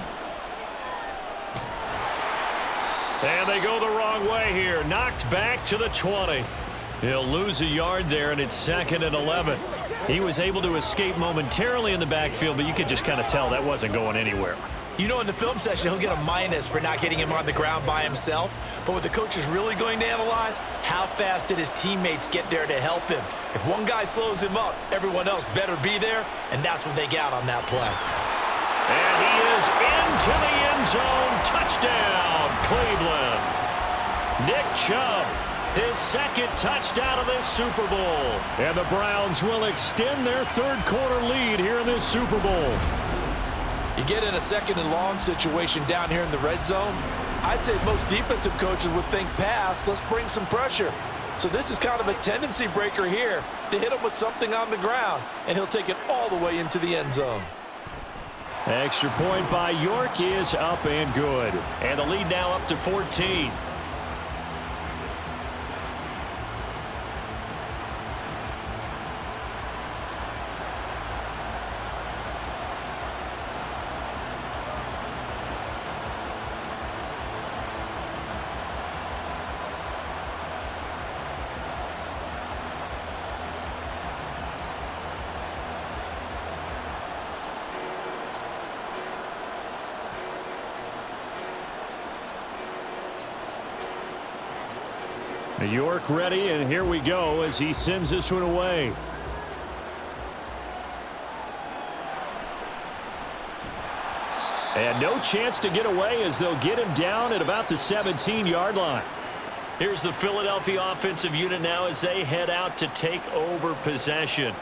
S2: And they go the wrong way here. Knocked back to the 20. He'll lose a yard there, and it's 2nd and 11. He was able to escape momentarily in the backfield, but you could just kind of tell that wasn't going anywhere.
S3: You know, in the film session, he'll get a minus for not getting him on the ground by himself. But what the coach is really going to analyze, how fast did his teammates get there to help him? If one guy slows him up, everyone else better be there, and that's what they got on that play.
S2: And he is into the end zone. Touchdown, Cleveland. Nick Chubb, his 2nd touchdown of this Super Bowl.
S4: And the Browns will extend their 3rd quarter lead here in this Super Bowl.
S3: You get in a 2nd and long situation down here in the red zone, I'd say most defensive coaches would think pass, let's bring some pressure. So this is kind of a tendency breaker here to hit him with something on the ground, and he'll take it all the way into the end zone.
S2: Extra point by York is up and good. And the lead now up to 14. York ready, and here we go as he sends this one away. And no chance to get away as they'll get him down at about the 17-yard line. Here's the Philadelphia offensive unit now as they head out to take over possession.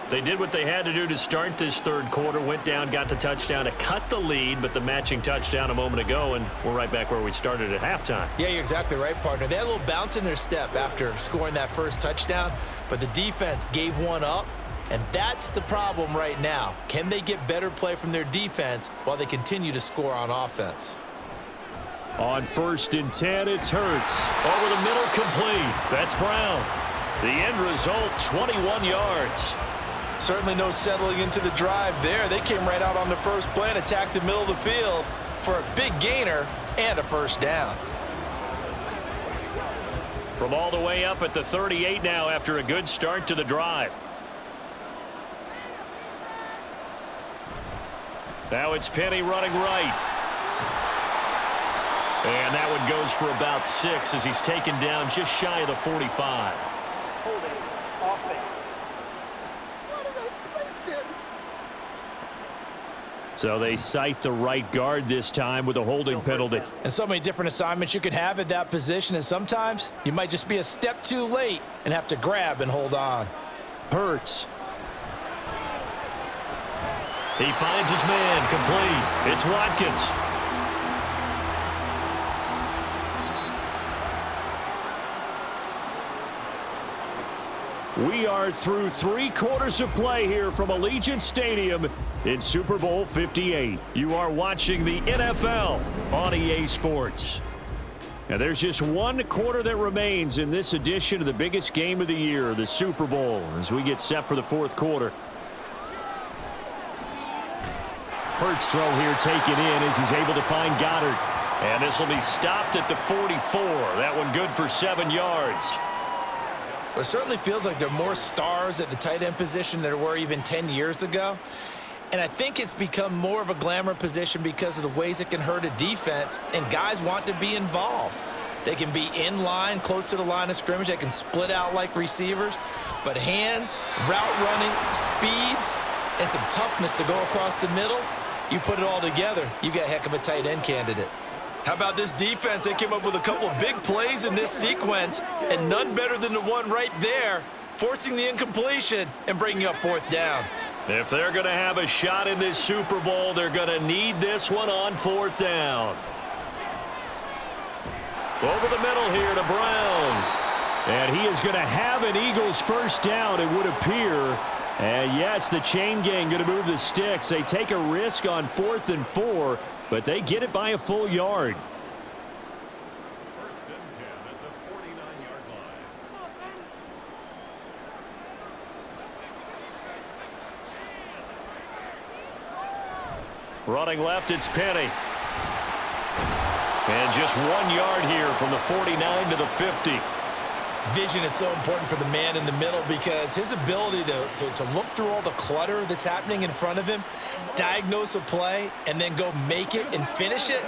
S2: They did what they had to do to start this third quarter, went down, got the touchdown to cut the lead, but the matching touchdown a moment ago, and we're right back where we started at halftime.
S3: Yeah, you're exactly right, partner. They had a little bounce in their step after scoring that first touchdown, but the defense gave one up, and that's the problem right now. Can they get better play from their defense while they continue to score on offense?
S2: On 1st and 10, it's Hurts. Over the middle, complete. That's Brown. The end result, 21 yards.
S3: Certainly no settling into the drive there. They came right out on the first play and attacked the middle of the field for a big gainer and a first down.
S2: From all the way up at the 38 now after a good start to the drive. Now it's Penny running right. And that one goes for about 6 as he's taken down just shy of the 45. So they cite the right guard this time with a holding penalty.
S3: And so many different assignments you can have at that position, and sometimes you might just be a step too late and have to grab and hold on.
S2: Hurts. He finds his man, complete. It's Watkins. We are through 3 quarters of play here from Allegiant Stadium in Super Bowl 58. You are watching the NFL on EA Sports. Now there's just 1 quarter that remains in this edition of the biggest game of the year, the Super Bowl, as we get set for the 4th quarter. Hurts throw here taken in as he's able to find Goddard. And this will be stopped at the 44. That one good for 7 yards.
S3: Well, it certainly feels like there are more stars at the tight end position than there were even 10 years ago. And I think it's become more of a glamour position because of the ways it can hurt a defense, and guys want to be involved. They can be in line, close to the line of scrimmage. They can split out like receivers. But hands, route running, speed, and some toughness to go across the middle, you put it all together, you got a heck of a tight end candidate. How about this defense? They came up with a couple of big plays in this sequence, and none better than the one right there, forcing the incompletion and bringing up 4th down.
S2: If they're going to have a shot in this Super Bowl, they're going to need this one on 4th down. Over the middle here to Brown. And he is going to have an Eagles first down, it would appear. And yes, the chain gang going to move the sticks. They take a risk on 4th and 4, but they get it by a full yard.
S4: First and 10 at the 49-yard line.
S2: Running left, it's Penny. And just 1 yard here from the 49 to the 50.
S3: Vision is so important for the man in the middle because his ability to look through all the clutter that's happening in front of him, diagnose a play, and then go make it and finish it,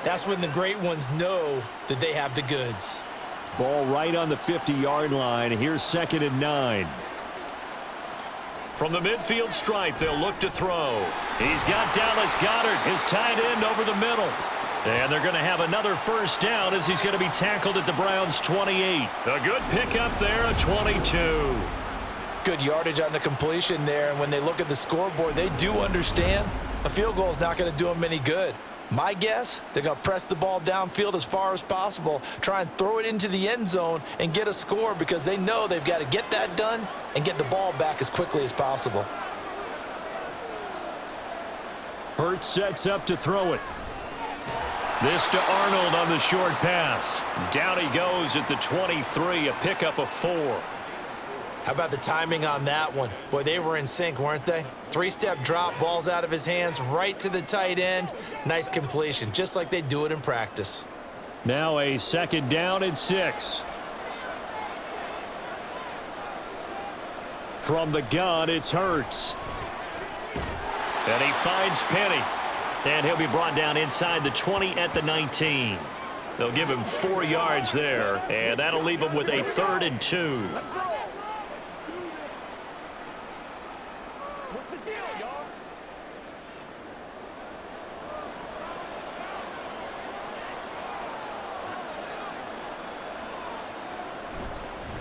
S3: that's when the great ones know that they have the goods.
S2: Ball right on the 50-yard line. Here's 2nd and 9. From the midfield stripe, they'll look to throw. He's got Dallas Goedert, his tight end, over the middle. And they're going to have another first down as he's going to be tackled at the Browns' 28. A good pickup there, a 22.
S3: Good yardage on the completion there, and when they look at the scoreboard, they do understand a field goal is not going to do them any good. My guess, they're going to press the ball downfield as far as possible, try and throw it into the end zone and get a score because they know they've got to get that done and get the ball back as quickly as possible.
S4: Hurts sets up to throw it. This to Arnold on the short pass. Down he goes at the 23, a pickup of 4.
S3: How about the timing on that one? Boy, they were in sync, weren't they? 3-step drop, balls out of his hands, right to the tight end. Nice completion, just like they do it in practice.
S4: Now a 2nd down and 6. From the gun, it's Hurts.
S2: And he finds Penny. And he'll be brought down inside the 20 at the 19. They'll give him 4 yards there, and that'll leave him with a 3rd and 2.
S5: What's the deal, y'all?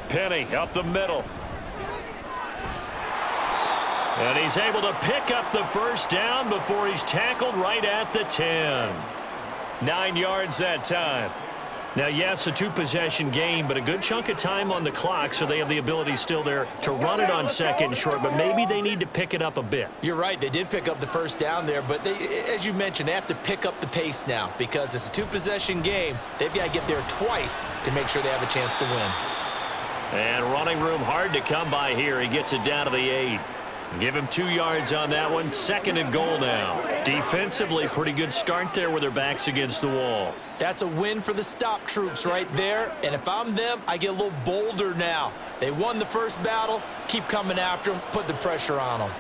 S2: Penny up the middle. And he's able to pick up the 1st down before he's tackled right at the 10. 9 yards that time. Now, yes, a 2-possession game, but a good chunk of time on the clock, so they have the ability still there to run it on 2nd and short, but maybe they need to pick it up a bit.
S3: You're right. They did pick up the 1st down there, but they, as you mentioned, they have to pick up the pace now because it's a 2-possession game. They've got to get there twice to make sure they have a chance to win.
S2: And running room hard to come by here. He gets it down to the 8. Give him 2 yards on that one. 2nd and goal now. Defensively, pretty good start there with their backs against the wall.
S3: That's a win for the stop troops right there. And if I'm them, I get a little bolder now. They won the 1st battle. Keep coming after them. Put the pressure on them.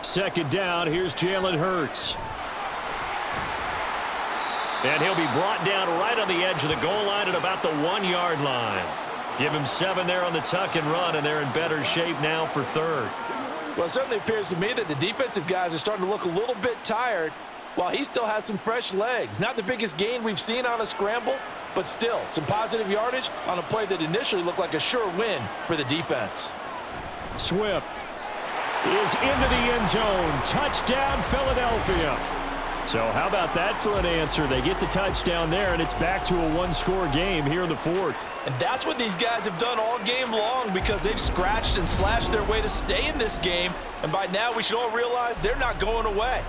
S4: 2nd down. Here's Jalen Hurts.
S2: And he'll be brought down right on the edge of the goal line at about the 1-yard line. Give him 7 there on the tuck and run, and they're in better shape now for 3rd.
S3: Well, it certainly appears to me that the defensive guys are starting to look a little bit tired while he still has some fresh legs. Not the biggest gain we've seen on a scramble, but still some positive yardage on a play that initially looked like a sure win for the defense.
S4: Swift is into the end zone. Touchdown, Philadelphia. So how about that for an answer? They get the touchdown there, and it's back to a 1-score game here in the 4th.
S3: And that's what these guys have done all game long because they've scratched and slashed their way to stay in this game. And by now, we should all realize they're not going away.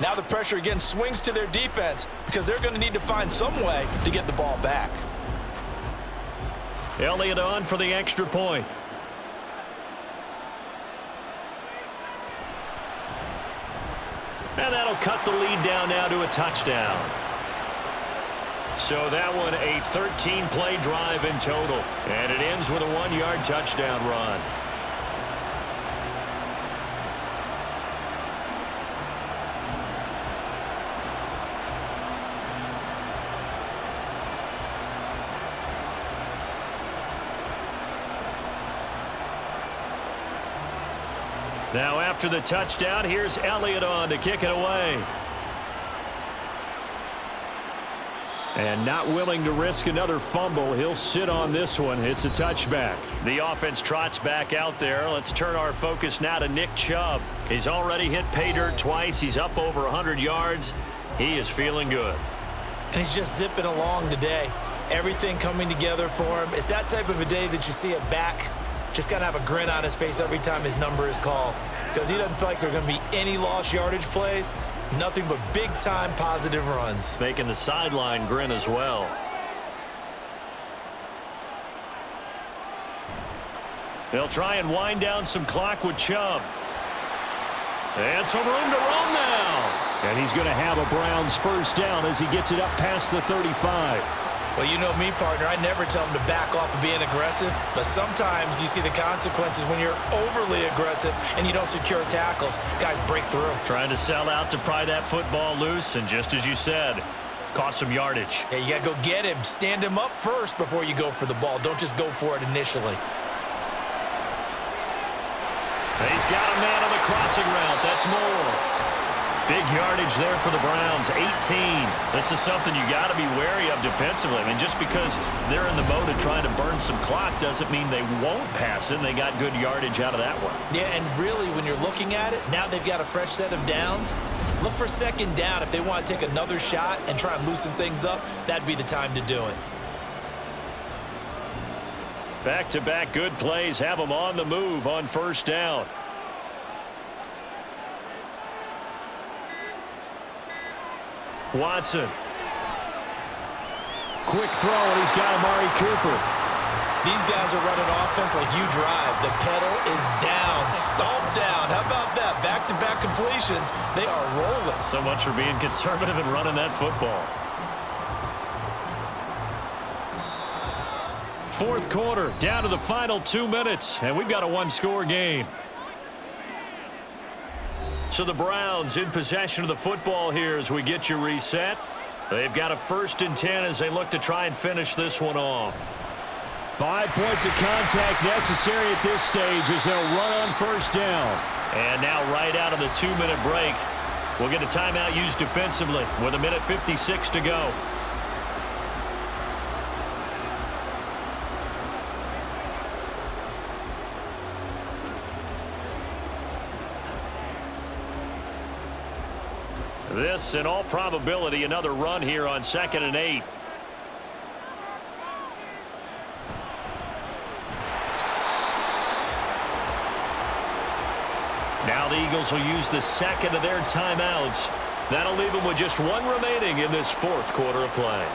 S3: Now the pressure again swings to their defense because they're going to need to find some way to get the ball back.
S2: Elliott on for the extra point. And that'll cut the lead down now to a touchdown. So that one a 13-play drive in total. And it ends with a 1-yard touchdown run. Now after the touchdown, here's Elliott on to kick it away.
S4: And not willing to risk another fumble. He'll sit on this one. It's a touchback.
S2: The offense trots back out there. Let's turn our focus now to Nick Chubb. He's already hit pay dirt twice. He's up over 100 yards. He is feeling good.
S3: And he's just zipping along today. Everything coming together for him. It's that type of a day that you see a back just got to have a grin on his face every time his number is called because he doesn't feel like there are going to be any lost yardage plays. Nothing but big-time positive runs.
S2: Making the sideline grin as well. They'll try and wind down some clock with Chubb. And some room to roam now.
S4: And he's going to have a Browns 1st down as he gets it up past the 35.
S3: Well, you know me, partner. I never tell him to back off of being aggressive, but sometimes you see the consequences when you're overly aggressive and you don't secure tackles. Guys break through.
S2: Trying to sell out to pry that football loose, and just as you said, cost some yardage.
S3: Yeah, you got to go get him. Stand him up first before you go for the ball. Don't just go for it initially.
S2: He's got a man on the crossing route. That's more. Big yardage there for the Browns, 18. This is something you got to be wary of defensively. I mean, just because they're in the mode of trying to burn some clock doesn't mean they won't pass it. They got good yardage out of that one.
S3: Yeah, and really, when you're looking at it, now they've got a fresh set of downs. Look for 2nd down. If they want to take another shot and try and loosen things up, that'd be the time to do it.
S2: Back-to-back good plays have them on the move on 1st down. Watson. Quick throw, and he's got Amari Cooper.
S3: These guys are running offense like you drive. The pedal is down, stomped down. How about that? Back-to-back completions. They are rolling.
S2: So much for being conservative and running that football. Fourth quarter, down to the final 2 minutes, and we've got a one-score game. So the Browns in possession of the football here as we get you reset. They've got a 1st and 10 as they look to try and finish this one off.
S4: 5 points of contact necessary at this stage as they'll run on 1st down.
S2: And now right out of the 2-minute break, we'll get a timeout used defensively with 1:56 to go. This, in all probability, another run here on 2nd and 8. Now the Eagles will use the 2nd of their timeouts. That'll leave them with just 1 remaining in this 4th quarter of play.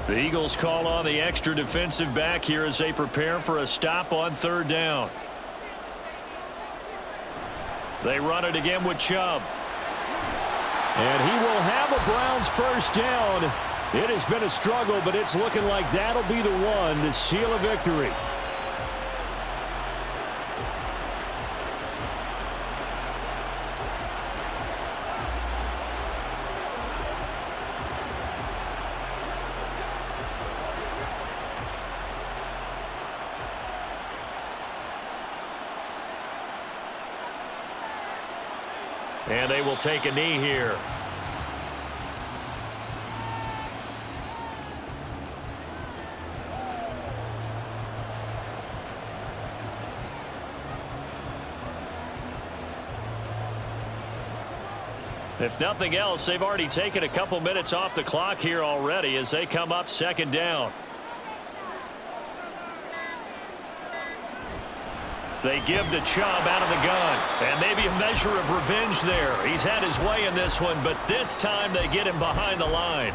S2: The Eagles call on the extra defensive back here as they prepare for a stop on 3rd down. They run it again with Chubb.
S4: And he will have a Browns 1st down. It has been a struggle, but it's looking like that'll be the one to seal a victory.
S2: And they will take a knee here. If nothing else, they've already taken a couple minutes off the clock here already as they come up 2nd down. They give to Chubb out of the gun. And maybe a measure of revenge there. He's had his way in this one, but this time they get him behind the line.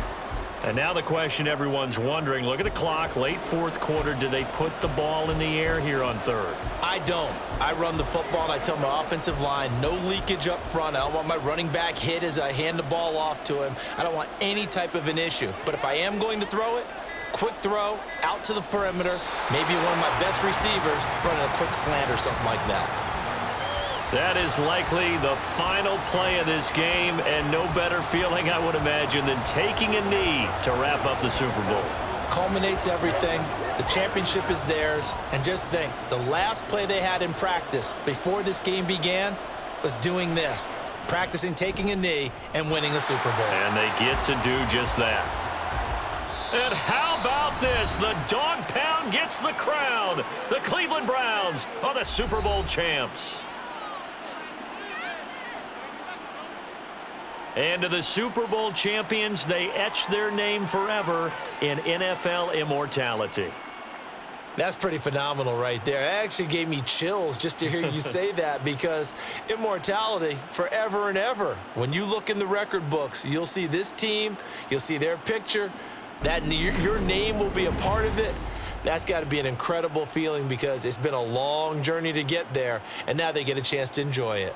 S2: And now the question everyone's wondering, look at the clock, late 4th quarter. Do they put the ball in the air here on 3rd?
S3: I don't. I run the football, and I tell my offensive line, no leakage up front. I don't want my running back hit as I hand the ball off to him. I don't want any type of an issue. But if I am going to throw it, quick throw, out to the perimeter, maybe one of my best receivers running a quick slant or something like that.
S2: That is likely the final play of this game, and no better feeling, I would imagine, than taking a knee to wrap up the Super Bowl.
S3: Culminates everything. The championship is theirs. And just think, the last play they had in practice before this game began was doing this, practicing taking a knee and winning a Super Bowl.
S2: And they get to do just that. And how about this? The dog pound gets the crown. The Cleveland Browns are the Super Bowl champs. And to the Super Bowl champions, they etch their name forever in NFL immortality.
S3: That's pretty phenomenal right there. It actually gave me chills just to hear you say that, because immortality forever and ever. When you look in the record books, you'll see this team, you'll see their picture, that your name will be a part of it. That's got to be an incredible feeling, because it's been a long journey to get there, and now they get a chance to enjoy it.